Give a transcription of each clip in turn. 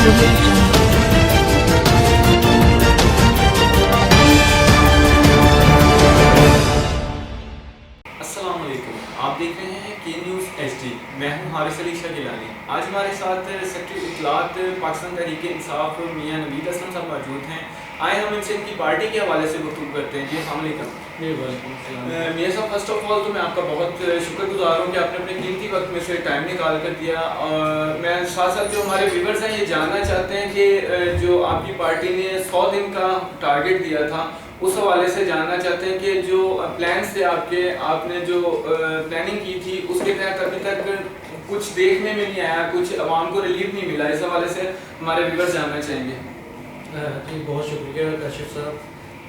السلام علیکم، آپ دیکھ رہے ہیں کے نیوز ایچ ڈی۔ میں ہوں حارث علی شاہ گیلانی۔ آج ہمارے ساتھ سیکرٹری اطلاعات پاکستان تحریک انصاف میاں نوید اسلم صاحب موجود ہیں۔ آئے ہم ان سے ان کی پارٹی کے حوالے سے گفتگو کرتے ہیں۔ جی السلام علیکم۔ جی وعلیکم السلام۔ میاں صاحب، فرسٹ آف آل تو میں آپ کا بہت شکر گزار ہوں کہ آپ نے اپنے قیمتی وقت میں سے ٹائم نکال کر دیا، اور میں ساتھ ساتھ جو ہمارے ویورز ہیں یہ جاننا چاہتے ہیں کہ جو آپ کی پارٹی نے 100 دن کا ٹارگیٹ دیا تھا، اس حوالے سے جاننا چاہتے ہیں کہ جو پلانس تھے آپ نے جو پلاننگ کی تھی اس کے تحت ابھی تک کچھ دیکھنے میں نہیں آیا، کچھ عوام کو ریلیف نہیں ملا۔ اس حوالے سے ہمارے ویورز جاننا چاہیں گے۔ جی بہت شکریہ کاشف صاحب،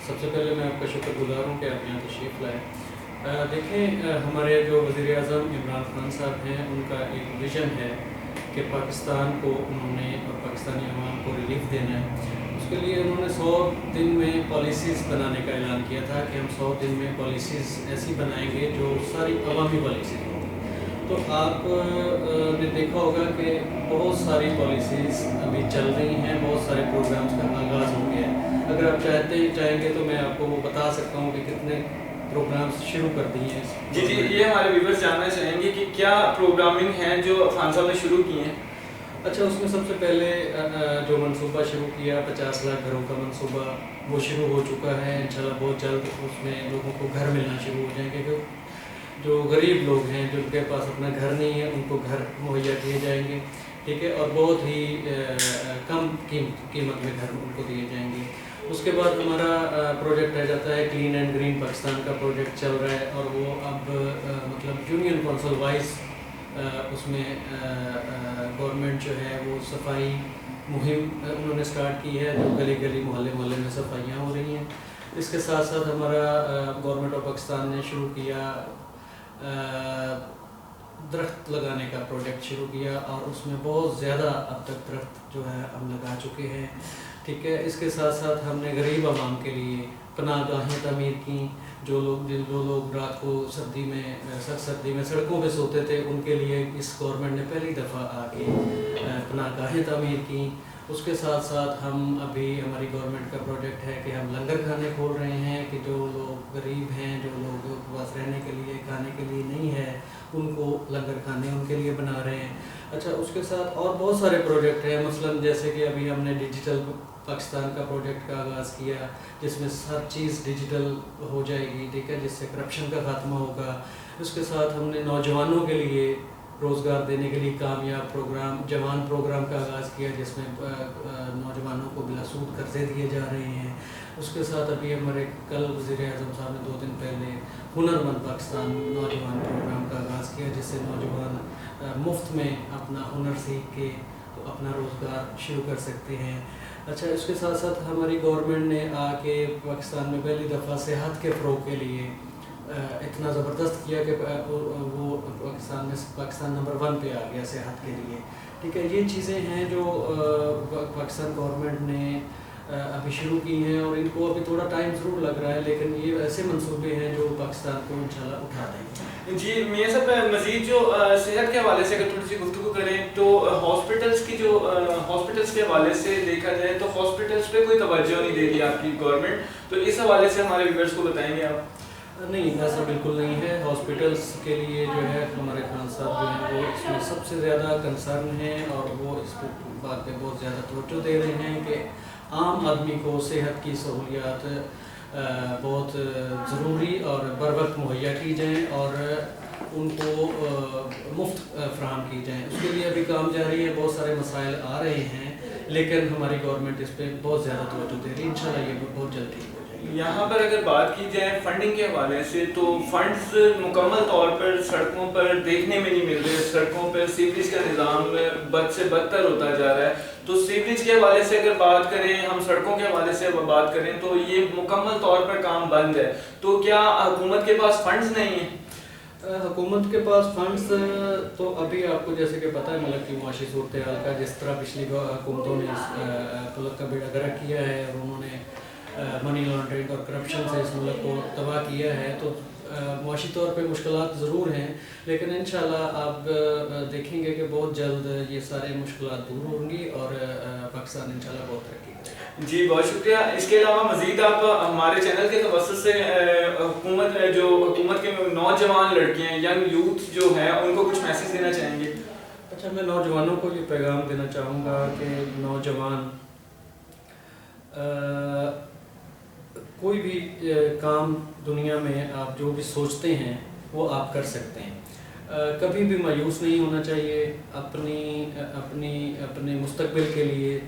سب سے پہلے میں آپ کا شکر گزار ہوں کہ آپ یہاں تشریف لائے۔ دیکھیں، ہمارے جو وزیر اعظم عمران خان صاحب ہیں ان کا ایک ویژن ہے کہ پاکستان کو انہوں نے اور پاکستانی عوام کو ریلیف دینا ہے۔ اس کے لیے انہوں نے 100 دن میں پالیسیز بنانے کا اعلان کیا تھا کہ ہم 100 دن میں پالیسیز ایسی بنائیں گے جو ساری عوامی پالیسیز ہوں۔ تو آپ نے دیکھا ہوگا کہ بہت ساری پالیسیز ابھی چل رہی ہیں، بہت سارے پروگرامز کا آغاز ہو گیا ہے۔ اگر آپ چاہیں گے تو میں آپ کو وہ بتا سکتا ہوں کہ کتنے پروگرامز شروع کر دیے ہیں۔ جی یہ ہمارے ویورز جاننا چاہیں گے کہ کیا پروگرامنگ ہیں جو خان صاحب نے شروع کی ہیں۔ اچھا، اس میں سب سے پہلے جو منصوبہ شروع کیا 50 لاکھ گھروں کا منصوبہ، وہ شروع ہو چکا ہے۔ انشاءاللہ بہت جلد اس میں لوگوں کو گھر ملنا شروع ہو جائیں گے۔ جو غریب لوگ ہیں جن کے پاس اپنا گھر نہیں ہے ان کو گھر مہیا کیے جائیں گے، ٹھیک ہے، اور بہت ہی کم قیمت میں گھر ان کو دیے جائیں گے۔ اس کے بعد ہمارا پروجیکٹ رہ جاتا ہے کلین اینڈ گرین پاکستان کا پروجیکٹ چل رہا ہے، اور وہ اب مطلب یونین کونسل وائز اس میں گورنمنٹ جو ہے وہ صفائی مہم انہوں نے اسٹارٹ کی ہے، جو گلی گلی محلے محلے میں صفائیاں ہو رہی ہیں۔ اس کے ساتھ ساتھ ہمارا گورنمنٹ آف پاکستان نے شروع کیا درخت لگانے کا پروجیکٹ شروع کیا، اور اس میں بہت زیادہ اب تک درخت جو ہے ہم لگا چکے ہیں، ٹھیک ہے۔ اس کے ساتھ ساتھ ہم نے غریب عوام کے لیے پناہ گاہیں تعمیر کی۔ جو لوگ رات کو سردی میں سخت سردی میں سڑکوں پہ سوتے تھے، ان کے لیے اس گورنمنٹ نے پہلی دفعہ آ کے پناہ گاہیں تعمیر کی۔ اس کے ساتھ ساتھ ابھی ہماری گورنمنٹ کا پروجیکٹ ہے کہ ہم لنگر کھانے کھول رہے ہیں کہ جو لوگ غریب ہیں، جو لوگ کے پاس رہنے کے لیے کھانے کے لیے نہیں ہے، ان کو لنگر کھانے ان کے لیے بنا رہے ہیں۔ اچھا، اس کے ساتھ اور بہت سارے پروجیکٹ ہیں، مثلا جیسے کہ ابھی ہم نے ڈیجیٹل پاکستان کا پروجیکٹ کا آغاز کیا، جس میں ہر چیز ڈیجیٹل ہو جائے گی، ٹھیک ہے، جس سے کرپشن کا خاتمہ ہوگا۔ اس کے ساتھ ہم نے نوجوانوں کے لیے روزگار دینے کے لیے کامیاب پروگرام جوان پروگرام کا آغاز کیا، جس میں نوجوانوں کو بلا سود قرضے دیے جا رہے ہیں۔ اس کے ساتھ ابھی ہمارے کل وزیر اعظم صاحب نے 2 دن پہلے ہنر مند پاکستان نوجوان پروگرام کا آغاز کیا، جس سے نوجوان مفت میں اپنا ہنر سیکھ کے تو اپنا روزگار شروع کر سکتے ہیں۔ اچھا، اس کے ساتھ ساتھ ہماری گورنمنٹ نے آ کے پاکستان میں پہلی دفعہ صحت کے فروغ کے لیے اتنا زبردست کیا کہ وہ پاکستان نمبر 1 پہ آ گیا صحت کے لیے، ٹھیک ہے۔ یہ چیزیں ہیں جو پاکستان گورنمنٹ نے ابھی شروع کی ہیں، اور ان کو ابھی تھوڑا ٹائم ضرور لگ رہا ہے، لیکن یہ ایسے منصوبے ہیں جو پاکستان کو انشاءاللہ اٹھا دیں گے۔ جی میاں صاحب، مزید جو صحت کے حوالے سے اگر تھوڑی سی گفتگو کریں تو ہاسپٹلس کے حوالے سے دیکھا جائے تو ہاسپٹلس پہ کوئی توجہ نہیں دے رہی آپ کی گورنمنٹ، تو اس حوالے سے ہمارے ویورز کو بتائیں گے آپ؟ نہیں، ایسا بالکل نہیں ہے۔ ہاسپٹلس کے لیے جو ہے ہمارے خان صاحب جو ہیں وہ اس میں سب سے زیادہ کنسرن ہیں، اور وہ اس بات پہ بہت زیادہ توجہ دے رہے ہیں کہ عام آدمی کو صحت کی سہولیات بہت ضروری اور بر وقت مہیا کی جائیں، اور ان کو مفت فراہم کی جائیں۔ اس کے لیے ابھی کام جاری ہے، بہت سارے مسائل آ رہے ہیں، لیکن ہماری گورنمنٹ اس پہ بہت زیادہ توجہ دے رہی ہے۔ انشاءاللہ یہ بہت جلدی ہو جائے گی۔ یہاں پر اگر بات کی جائے فنڈنگ کے حوالے سے تو فنڈز مکمل طور پر سڑکوں پر دیکھنے میں نہیں مل رہے، سڑکوں پر سیوریج کا نظام بد سے بدتر ہوتا جا رہا ہے۔ تو سیوریج کے حوالے سے اگر بات کریں، ہم سڑکوں کے حوالے سے بات کریں تو یہ مکمل طور پر کام بند ہے، تو کیا حکومت کے پاس فنڈز نہیں ہیں؟ حکومت کے پاس فنڈز تو ابھی آپ کو جیسے کہ پتہ ہے ملک کی معاشی صورتحال کا، جس طرح پچھلی حکومتوں نے اس ملک کا بیڑا گرک کیا ہے، اور انہوں نے منی لانڈرنگ اور کرپشن سے اس ملک کو تباہ کیا ہے، تو معاشی طور پہ مشکلات ضرور ہیں، لیکن انشاءاللہ آپ دیکھیں گے کہ بہت جلد یہ سارے مشکلات دور ہوں گی اور پاکستان انشاءاللہ بہت ترقی کرے گا۔ جی بہت شکریہ۔ اس کے علاوہ مزید آپ ہمارے چینل کے توسط سے حکومت کے نوجوان لڑکیاں ینگ یوتھ جو ہیں ان کو کچھ میسیج دینا چاہیں گے؟ اچھا، میں نوجوانوں کو یہ پیغام دینا چاہوں گا کہ نوجوان کوئی بھی کام دنیا میں آپ جو بھی سوچتے ہیں وہ آپ کر سکتے ہیں، کبھی بھی مایوس نہیں ہونا چاہیے، اپنے مستقبل کے لیے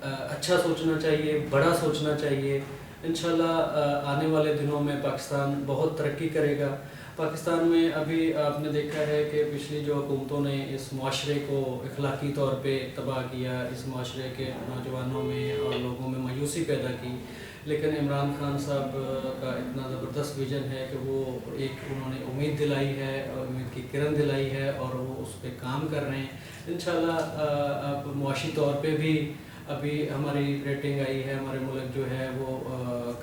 اچھا سوچنا چاہیے، بڑا سوچنا چاہیے۔ انشاءاللہ آنے والے دنوں میں پاکستان بہت ترقی کرے گا۔ پاکستان میں ابھی آپ نے دیکھا ہے کہ پچھلی جو حکومتوں نے اس معاشرے کو اخلاقی طور پہ تباہ کیا، اس معاشرے کے نوجوانوں میں اور لوگوں میں مایوسی پیدا کی، لیکن عمران خان صاحب کا اتنا زبردست ویژن ہے کہ وہ انہوں نے امید دلائی ہے اور امید کی کرن دلائی ہے اور وہ اس پہ کام کر رہے ہیں۔ انشاءاللہ اب معاشی طور پہ بھی ابھی ہماری ریٹنگ آئی ہے، ہمارے ملک جو ہے وہ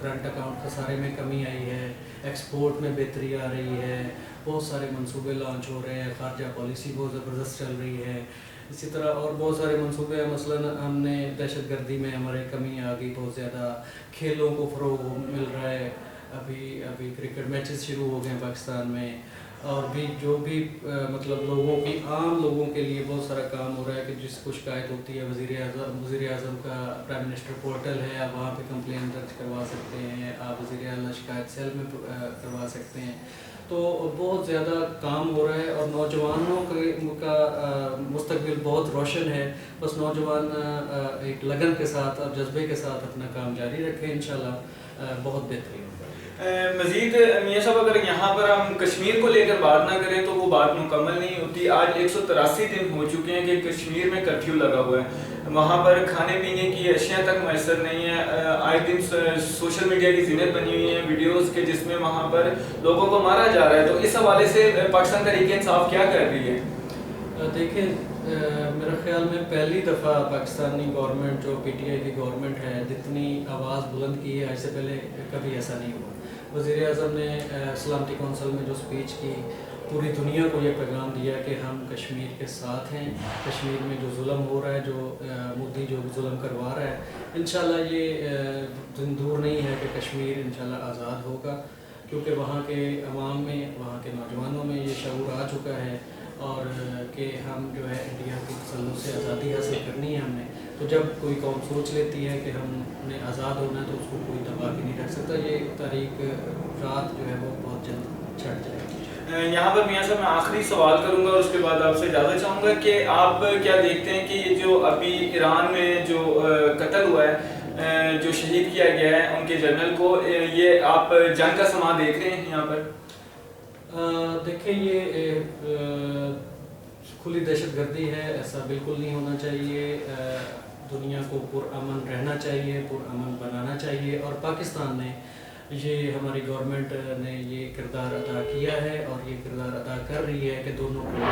کرنٹ اکاؤنٹ خسارے میں کمی آئی ہے، ایکسپورٹ میں بہتری آ رہی ہے، بہت سارے منصوبے لانچ ہو رہے ہیں، خارجہ پالیسی بہت زبردست چل رہی ہے، اسی طرح اور بہت سارے منصوبے ہیں۔ مثلاً ہم نے دہشت گردی میں ہمارے کمی آ گئی بہت زیادہ، کھیلوں کو فروغ مل رہا ہے، ابھی کرکٹ میچز شروع ہو گئے ہیں پاکستان میں، اور بھی جو بھی مطلب عام لوگوں کے لیے بہت سارا کام ہو رہا ہے کہ جس کو شکایت ہوتی ہے وزیر اعظم کا پرائم منسٹر پورٹل ہے، آپ وہاں پہ کمپلین درج کروا سکتے ہیں، آپ وزیر اعلیٰ شکایت سیل میں کروا سکتے ہیں۔ تو بہت زیادہ کام ہو رہا ہے اور نوجوانوں کا مستقبل بہت روشن ہے۔ بس نوجوان ایک لگن کے ساتھ اور جذبے کے ساتھ اپنا کام جاری رکھیں، انشاءاللہ بہت بہترین ہوگا۔ مزید میاں صاحب اگر یہاں پر ہم کشمیر کو لے کر بات نہ کریں تو وہ بات مکمل نہیں ہوتی۔ آج 183 دن ہو چکے ہیں کہ کشمیر میں کرفیو لگا ہوا ہے، وہاں پر کھانے پینے کی اشیاء تک میسر نہیں ہے۔ آئے دن سوشل میڈیا کی زینت بنی ہوئی ہیں ویڈیوز کے جس میں وہاں پر لوگوں کو مارا جا رہا ہے، تو اس حوالے سے پاکستان تحریک انصاف کیا کر رہی ہے؟ دیکھیں، میرے خیال میں پہلی دفعہ پاکستانی گورنمنٹ جو پی ٹی آئی کی گورنمنٹ ہے جتنی آواز بلند کی ہے، اس سے پہلے کبھی ایسا نہیں ہوا۔ وزیر اعظم نے سلامتی کونسل میں جو سپیچ کی، پوری دنیا کو یہ پیغام دیا کہ ہم کشمیر کے ساتھ ہیں، کشمیر میں جو ظلم ہو رہا ہے، جو مودی جو ظلم کروا رہا ہے، انشاءاللہ یہ دن دور نہیں ہے کہ کشمیر انشاءاللہ آزاد ہوگا، کیونکہ وہاں کے عوام میں، وہاں کے نوجوانوں میں یہ شعور آ چکا ہے اور کہ ہم جو ہے انڈیا کی تسلط سے آزادی حاصل کرنی ہے ہم نے۔ تو جب کوئی قوم سوچ لیتی ہے کہ ہم نے آزاد ہونا ہے تو اس کو کوئی دبا کے نہیں رکھ سکتا۔ یہ تاریخ رات جو ہے وہ بہت جلد چھٹ جائے گی۔ یہاں پر میاں صاحب میں آخری سوال کروں گا اور اس کے بعد آپ سے اجازت چاہوں گا کہ آپ کیا دیکھتے ہیں کہ یہ جو ابھی ایران میں جو قتل ہوا ہے، جو شہید کیا گیا ہے ان کے جنرل کو، یہ آپ جنگ کا سماں دیکھ رہے ہیں یہاں پر؟ دیکھیں، یہ کھلی دہشت گردی ہے، ایسا بالکل نہیں ہونا چاہیے۔ دنیا کو پرامن رہنا چاہیے، پرامن بنانا چاہیے، اور پاکستان نے یہ، ہماری گورنمنٹ نے یہ کردار ادا کیا ہے اور یہ کردار ادا کر رہی ہے کہ دونوں کو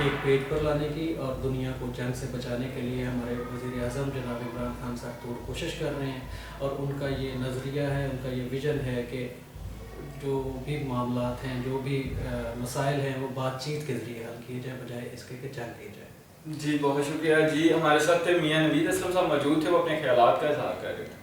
ایک پیج پر لانے کی اور دنیا کو جنگ سے بچانے کے لیے ہمارے وزیر اعظم جناب عمران خان صاحب تو کوشش کر رہے ہیں، اور ان کا یہ نظریہ ہے، ان کا یہ ویژن ہے کہ جو بھی معاملات ہیں، جو بھی مسائل ہیں، وہ بات چیت کے ذریعے حل کیے جائے بجائے اس کے کہ جنگ کی جائے۔ جی بہت شکریہ۔ جی ہمارے ساتھ میاں نوید اسلم صاحب موجود تھے، وہ اپنے خیالات کا اظہار کر رہے تھے۔